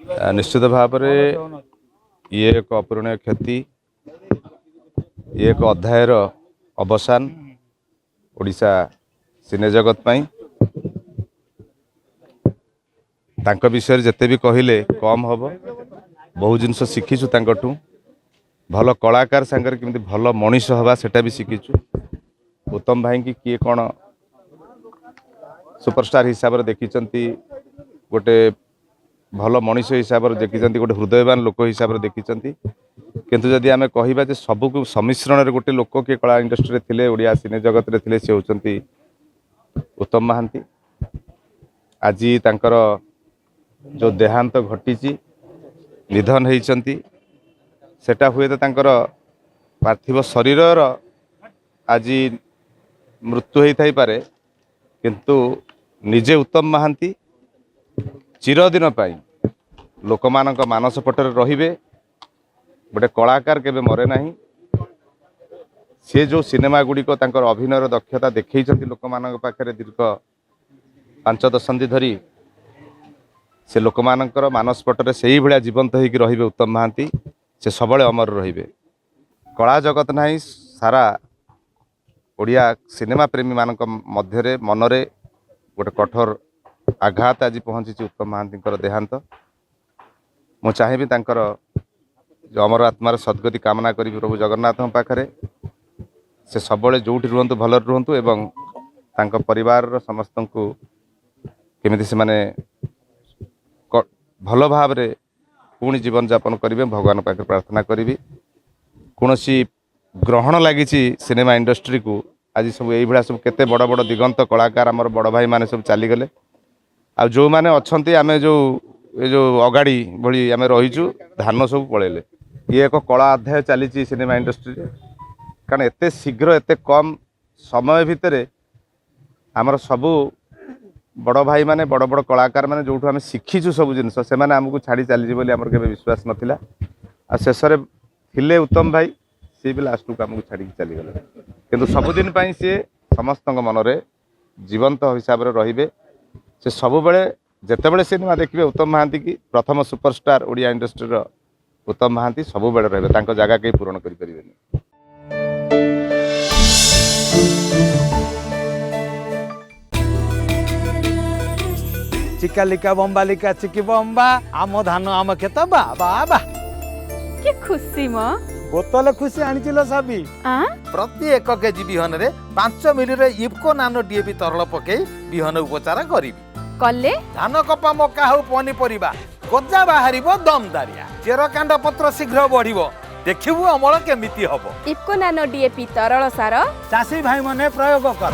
निश्चित भाव में ये एक अपूरणीय क्षति, ये एक अध्यायर अवसान ओडिशा सिने जगत पाई तांका विषय जिते भी कहले कम हम। बहुत जिनस शिखीचु तांकठू भल कलाकार सांगे केमती भल मनीष हवा सेटा भी शिखीचु। उत्तम भाई की किए कौन सुपरस्टार हिसाब से देखी गोटे भल मनीष हिसाब से देखी गोटे हृदयवान लोक हिसाब से देखी। किंतु जदि आम कह सबको सम्मिश्रण रे गोटे लोक किए कला इंडस्ट्री थे ओडिया सिने जगत रे थे सी होचंती उत्तम महांती। आज तांकर जो देहांत घटी निधन होती सेटा हुए तो तांकर पार्थिव शरीर आज मृत्यु होता पारे, किंतु निजे उत्तम महांती चिरदिन पाई लोकमानक मानस पटरे रहिबे। गोटे कलाकार केबे मरे नाही। से जो सिनेमा गुड़िक तांकर अभिनयर दक्षता देखैछन्ति लोकमानक पाखरे दीर्घ 5 दशंधि धरी से लोकमानकर मानस पटरे सेही भलिया जीवंत होइकी रहिबे उत्तम महांती। से सबले अमर रहिबे। कला जगत नाही सारा ओडिया सिनेमा प्रेमी मानक मध्यरे मनरे गोटे कठोर आघात आज पहुंची उत्तम महांती देहांत। मु चाहेबी तांकर जो अमर आत्मार सद्गति कामना करी प्रभु जगन्नाथ पाखरे से सबले जोठी रुहंतु भल रुहंतु एवं तांक परिवार समस्त को केमिति से माने भल भाव रे पुणी जीवन यापन करेंगे भगवान पाखे प्रार्थना करी। कौन ग्रहण लगी सिनेमा इंडस्ट्री को आज सब ये सब केते बड़ बड़ दिगंत कलाकार आमर बड़ भाई माने सब चलीगले। आ जो मैंने अच्छा आम जो अगाड़ी भली आम रहीचु धान सब पलैले। ये एक कला अध्याय चली सिनेमा इंडस्ट्री कारण एते शीघ्र एते कम समय भितर आमर सबू बड़ भाई माने बड़ बड़ कलाकार माने जो आम शिखीचु सब जिनस से आमको छाड़ी चली बोली आमर केबे विश्वास नथिला। आ शेष थिले उत्तम भाई सी भी लास्ट को आमको छाड़ी चली गले, किंतु सबुदिन पाई सी समस्त मनरे जीवंत हिसाब से रहिबे। से सब बेले जेतेबेले सिनेमा देखिए उत्तम महांती की प्रथम सुपरस्टार ओडिया इंडस्ट्री रो उत्तम महांती सब बेले रहिबे। तांको जगह कहीं पूरण करि परिबेनी। चिकालिका बम्बालिका चिकी बम्बा आम धान आम खेत बा बा के खुशी म बोतल खुशी आनिचिलो साबी प्रति 1 केजी बिहन रे 5 मिली रे इफको नानो डीएपी तरल पके बिहन उपचार करिबी कले धान कपा मका हो पनी परिबा गजा बाहरिबो दमदारिया चेर कांड पत्र शीघ्र बढ़िबो देखिबु अमल केमिति हबो। इफको नानो डीएपी तरल सार चासी भाई माने प्रयोग कर।